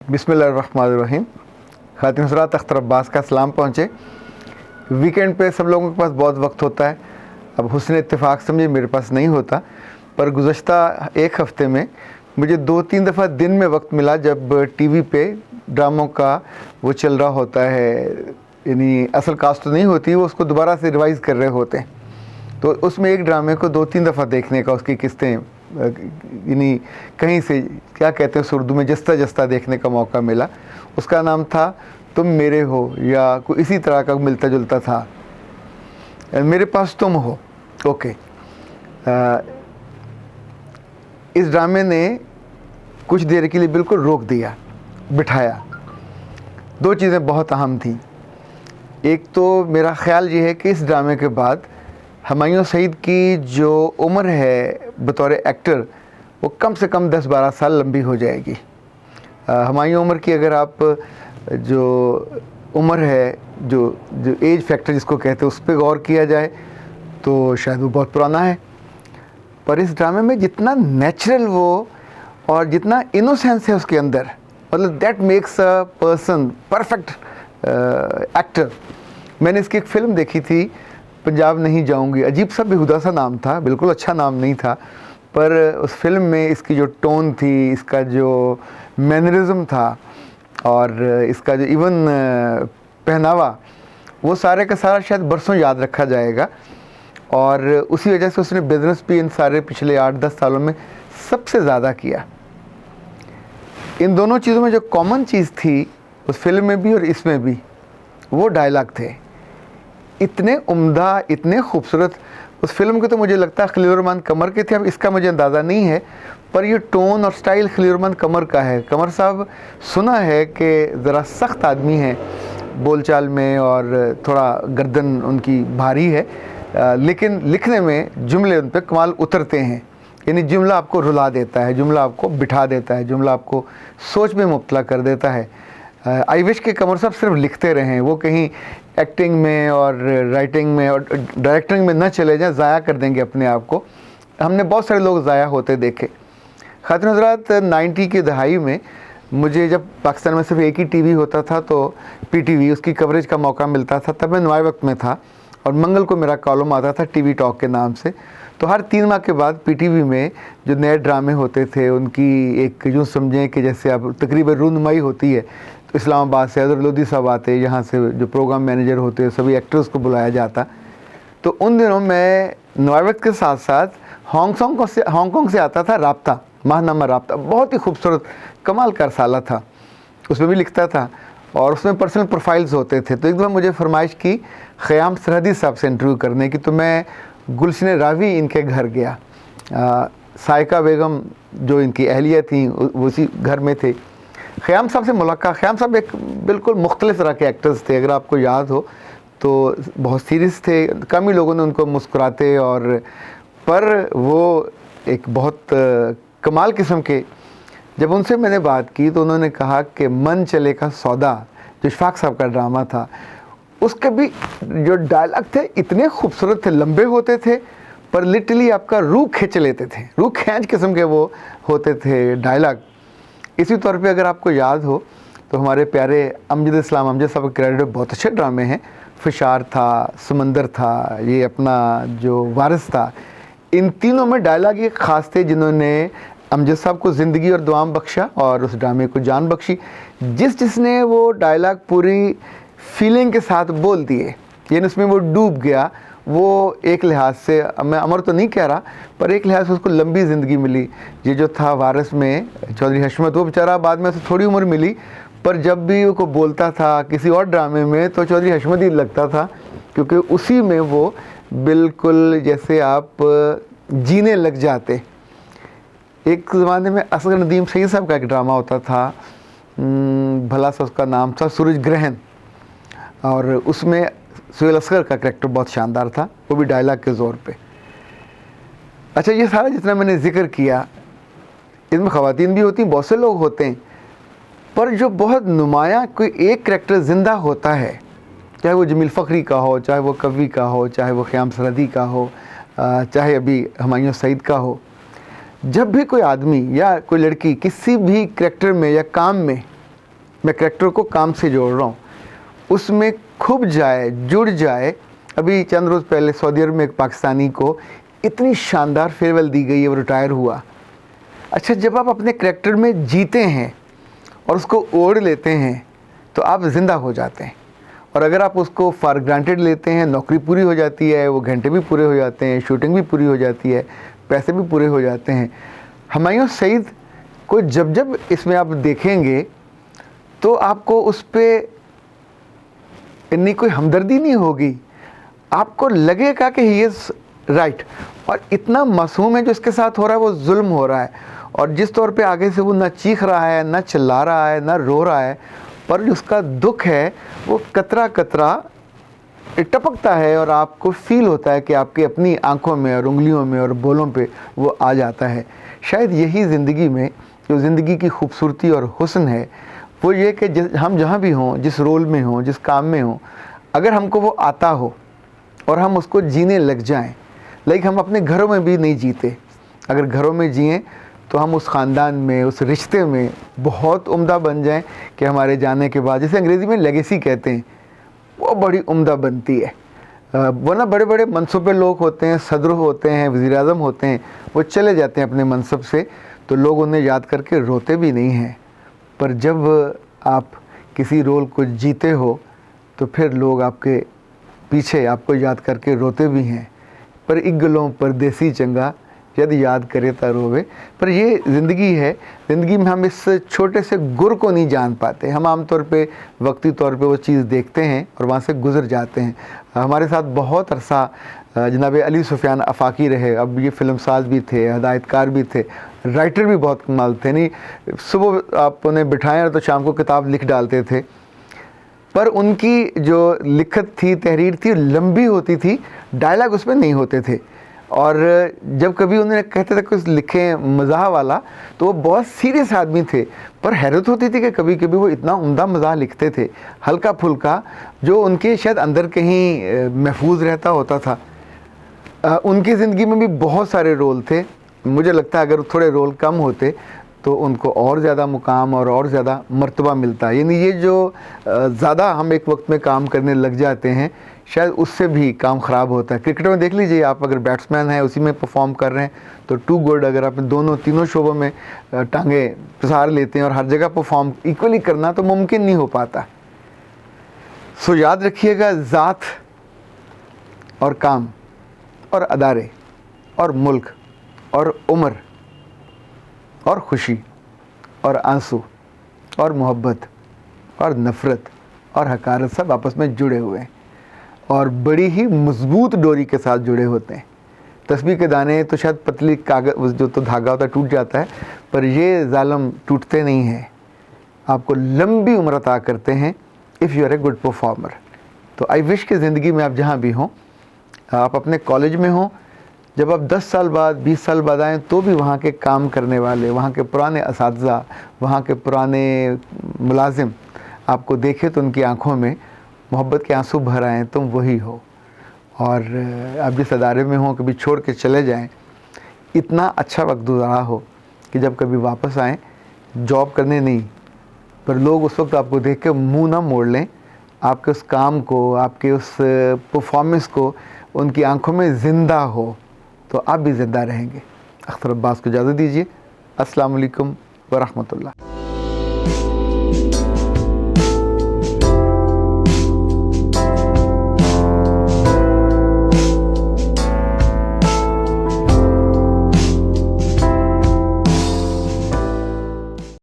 बिस्मिल्लाहिर्रहमानिर्रहीम। ख़ातिन हज़रात, अख्तर अब्बास का सलाम पहुँचे। वीकेंड पे सब लोगों के पास बहुत वक्त होता है। अब हुस्न इत्तेफाक समझिए मेरे पास नहीं होता, पर गुज़श्ता एक हफ़्ते में मुझे 2-3 दफ़ा दिन में वक्त मिला जब टीवी पे ड्रामों का वो चल रहा होता है, यानी असल कास्ट तो नहीं होती, वो उसको दोबारा से रिवाइज़ कर रहे होते हैं। तो उसमें एक ड्रामे को 2-3 दफ़ा देखने का, उसकी किस्तें यानी कहीं से क्या कहते हैं उर्दू में, जस्ता जस्ता देखने का मौका मिला। उसका नाम था तुम मेरे हो, या कोई इसी तरह का मिलता जुलता था, मेरे पास तुम हो। ओके। इस ड्रामे ने कुछ देर के लिए बिल्कुल रोक दिया, बिठाया। दो चीज़ें बहुत अहम थी। एक तो मेरा ख़्याल ये है कि इस ड्रामे के बाद हुमायूं सईद की जो उम्र है बतौर एक्टर, वो कम से कम 10-12 साल लंबी हो जाएगी। हुमायूं उमर की अगर आप जो उम्र है, जो एज फैक्टर जिसको कहते हैं, उस पर गौर किया जाए तो शायद वो बहुत पुराना है। पर इस ड्रामे में जितना नेचुरल वो और जितना इनोसेंस है उसके अंदर, मतलब that makes a person perfect actor. मैंने इसकी एक फ़िल्म देखी थी, पंजाब नहीं जाऊंगी। अजीब सा बेहुदा सा नाम था, बिल्कुल अच्छा नाम नहीं था, पर उस फिल्म में इसकी जो टोन थी, इसका जो मैनरिज्म था और इसका जो इवन पहनावा, वो सारे का सारा शायद बरसों याद रखा जाएगा। और उसी वजह से उसने बिज़नेस भी इन सारे पिछले 8-10 सालों में सबसे ज़्यादा किया। इन दोनों चीज़ों में जो कॉमन चीज़ थी उस फिल्म में भी और इसमें भी, वो डायलॉग थे। इतने उम्दा, इतने खूबसूरत। उस फिल्म के तो मुझे लगता है खलील-उर-रहमान कमर के थे, अब इसका मुझे अंदाज़ा नहीं है, पर ये टोन और स्टाइल खलील-उर-रहमान कमर का है। कमर साहब सुना है कि ज़रा सख्त आदमी हैं बोलचाल में और थोड़ा गर्दन उनकी भारी है, लेकिन लिखने में जुमले उन पर कमाल उतरते हैं। यानी जुमला आपको रुला देता है, जुमला आपको बिठा देता है, जुमला आपको सोच में मुब्तला कर देता है। आई विश के कमर साहब सिर्फ लिखते रहें, वो कहीं एक्टिंग में और राइटिंग में और डायरेक्टिंग में न चले जाएं, ज़ाया कर देंगे अपने आप को। हमने बहुत सारे लोग ज़ाया होते देखे। ख़ातिन हज़रात, 90 की दहाई में मुझे जब पाकिस्तान में सिर्फ एक ही टीवी होता था, तो पीटीवी, उसकी कवरेज का मौका मिलता था। तब मैं नवाए वक्त में था और मंगल को मेरा कॉलम आता था टीवी टॉक के नाम से। तो हर 3 माह के बाद पीटीवी में जो नए ड्रामे होते थे, उनकी एक यूँ समझें कि जैसे अब तकरीबन रूनुमाई होती है, तो इस्लामाबाद से हज़रत लोधी साहब आते, यहाँ से जो प्रोग्राम मैनेजर होते, सभी एक्टर्स को बुलाया जाता। तो उन दिनों मैं नवाए वक्त के साथ साथ हांगकॉन्ग से आता था राब्ता, माहनामा राब्ता, बहुत ही खूबसूरत कमाल का रसाला था, उसमें भी लिखता था और उसमें पर्सनल प्रोफाइल्स होते थे। तो एक दफ़ा मुझे फरमाइश की ख़याम सरहदी साहब से इंटरव्यू करने की, तो मैं गुलशन रावी इनके घर गया। साइका बेगम जो इनकी अहलिया थी वो उसी घर में थे। ख़याम साहब से मुलाकात। ख़याम साहब एक बिल्कुल मुख्तलिफ़ तरह के एक्टर्स थे, अगर आपको याद हो तो बहुत सीरियस थे, कम ही लोगों ने उनको मुस्कुराते, और पर वो एक बहुत कमाल किस्म के। जब उनसे मैंने बात की तो उन्होंने कहा कि मन चले का सौदा, जो इशफाक साहब का ड्रामा था, उसके भी जो डायलॉग थे इतने खूबसूरत थे, लंबे होते थे, पर लिटरली आपका रूह खींच लेते थे, रूह खींच किस्म के वो होते थे डायलॉग। इसी तौर पे अगर आपको याद हो तो हमारे प्यारे अमजद इस्लाम अमजद साहब के क्रेडिट बहुत अच्छे ड्रामे हैं। फिशार था, समंदर था, ये अपना जो वारिस था। इन तीनों में डायलॉग ये ख़ास थे जिन्होंने अमजद साहब को ज़िंदगी और दुआम बख्शा और उस ड्रामे को जान बख्शी। जिसने वो डायलॉग पूरी फीलिंग के साथ बोल दिए, यानी उसमें वो डूब गया, वो एक लिहाज से, मैं अमर तो नहीं कह रहा, पर एक लिहाज से उसको लंबी ज़िंदगी मिली। ये जो था वारिस में चौधरी हशमत, वो बेचारा बाद में उसे थोड़ी उम्र मिली, पर जब भी वो बोलता था किसी और ड्रामे में तो चौधरी हशमत ही लगता था, क्योंकि उसी में वो बिल्कुल जैसे आप जीने लग जाते। एक ज़माने में असगर नदीम सईद साहब का एक ड्रामा होता था, भला सा उसका नाम था सूरज ग्रहण, और उसमें सुहेल असगर का करैक्टर बहुत शानदार था, वो भी डायलॉग के ज़ोर पे। अच्छा, ये सारा जितना मैंने जिक्र किया, इसमें ख़वातीन भी होती हैं, बहुत से लोग होते हैं, पर जो बहुत नुमाया कोई एक करैक्टर ज़िंदा होता है, चाहे वो जमील फ़खरी का हो, चाहे वो कवि का हो, चाहे वो ख़याम सरहदी का हो, चाहे अभी हुमायूं सईद का हो। जब भी कोई आदमी या कोई लड़की किसी भी करैक्टर में या काम में मैं करैक्टर को काम से जोड़ रहा हूँ, उसमें खुब जाए, जुड़ जाए। अभी चंद रोज़ पहले सऊदी अरब में एक पाकिस्तानी को इतनी शानदार फेयरवेल दी गई है, वो रिटायर हुआ। अच्छा, जब आप अपने करैक्टर में जीते हैं और उसको ओढ़ लेते हैं तो आप ज़िंदा हो जाते हैं। और अगर आप उसको फॉर ग्रांटेड लेते हैं, नौकरी पूरी हो जाती है, वो घंटे भी पूरे हो जाते हैं, शूटिंग भी पूरी हो जाती है, पैसे भी पूरे हो जाते हैं। हुमायूं सईद को जब जब इसमें आप देखेंगे तो आपको उस पर इतनी कोई हमदर्दी नहीं होगी, आपको लगेगा कि ही इज़ राइट। और इतना मासूम है जो इसके साथ हो रहा है, वो जुल्म हो रहा है। और जिस तौर पे आगे से वो ना चीख रहा है, ना चिल्ला रहा है, ना रो रहा है, पर जो उसका दुख है वो कतरा कतरा टपकता है और आपको फील होता है कि आपकी अपनी आंखों में और उंगलियों में और बोलों पे वो आ जाता है। शायद यही ज़िंदगी में जो ज़िंदगी की खूबसूरती और हुस्न है वो ये कि हम जहाँ भी हों, जिस रोल में हों, जिस काम में हों, अगर हमको वो आता हो और हम उसको जीने लग जाएं। लाइक हम अपने घरों में भी नहीं जीते, अगर घरों में जिएं तो हम उस ख़ानदान में, उस रिश्ते में बहुत उम्दा बन जाएं कि हमारे जाने के बाद, जैसे अंग्रेज़ी में लेगेसी कहते हैं, वो बड़ी उम्दा बनती है। वरना बड़े बड़े मनसब पे लोग होते हैं, सदर होते हैं, वज़ीर आज़म होते हैं, वो चले जाते हैं अपने मनसब से तो लोग उन्हें याद करके रोते भी नहीं हैं। पर जब आप किसी रोल को जीते हो तो फिर लोग आपके पीछे आपको याद करके रोते भी हैं। पर एक गलों परदेसी चंगा यदि याद करे ता रोवे। पर ये ज़िंदगी है, ज़िंदगी में हम इस छोटे से गुर को नहीं जान पाते। हम आमतौर पे वक्ती तौर पे वो चीज़ देखते हैं और वहाँ से गुज़र जाते हैं। हमारे साथ बहुत अरसा जनाब अली सुफियान आफाकी रहे, अब ये फ़िल्मसाज भी थे, हदायतकार भी थे, राइटर भी बहुत कमाल थे। नहीं, सुबह आप उन्हें बिठाएं तो शाम को किताब लिख डालते थे। पर उनकी जो लिखत थी, तहरीर थी, लंबी होती थी, डायलॉग उसमें नहीं होते थे। और जब कभी उन्होंने कहते थे कुछ लिखें मज़ाह वाला तो वो बहुत सीरियस आदमी थे। पर हैरत होती थी कि कभी कभी वो इतना उम्दा मज़ाह लिखते थे, हल्का फुल्का, जो उनके शायद अंदर कहीं महफूज रहता होता था। उनकी ज़िंदगी में भी बहुत सारे रोल थे। मुझे लगता है अगर थोड़े रोल कम होते तो उनको और ज़्यादा मुकाम और ज़्यादा मर्तबा मिलता। यानी ये जो ज़्यादा हम एक वक्त में काम करने लग जाते हैं, शायद उससे भी काम ख़राब होता है। क्रिकेट में देख लीजिए, आप अगर बैट्समैन हैं, उसी में परफॉर्म कर रहे हैं तो टू गुड। अगर आप दोनों तीनों शोबों में टांगे पसार लेते हैं और हर जगह परफॉर्म इक्वली करना तो मुमकिन नहीं हो पाता। सो याद रखिएगा, ज़ात और काम और अदारे और मुल्क और उम्र और ख़ुशी और आंसू और मोहब्बत और नफ़रत और हकारत सब आपस में जुड़े हुए हैं और बड़ी ही मजबूत डोरी के साथ जुड़े होते हैं। तस्बीह के दाने तो शायद पतली कागज़ जो तो धागा होता है टूट जाता है, पर ये ज़ालम टूटते नहीं हैं, आपको लंबी उम्र अता करते हैं if you are a good performer. तो आई विश कि ज़िंदगी में आप जहाँ भी हों, आप अपने कॉलेज में हों, जब आप 10 साल बाद 20 साल बाद आएँ तो भी वहाँ के काम करने वाले, वहाँ के पुराने असातिज़ा, वहाँ के पुराने मुलाजिम आपको देखें तो उनकी आँखों में मोहब्बत के आंसू भर आएँ, तुम वही हो। और आप जिस अदारे में हों, कभी छोड़ के चले जाएं, इतना अच्छा वक्त गुजारा हो कि जब कभी वापस आएँ, जॉब करने नहीं, पर लोग उस वक्त आपको देख के मुँह ना मोड़ लें, आपके उस काम को, आपके उस परफॉर्मेंस को उनकी आंखों में ज़िंदा हो, तो आप भी ज़िंदा रहेंगे। अख्तर अब्बास को इजाज़त दीजिए। अस्सलाम वालेकुम व रहमतुल्लाह।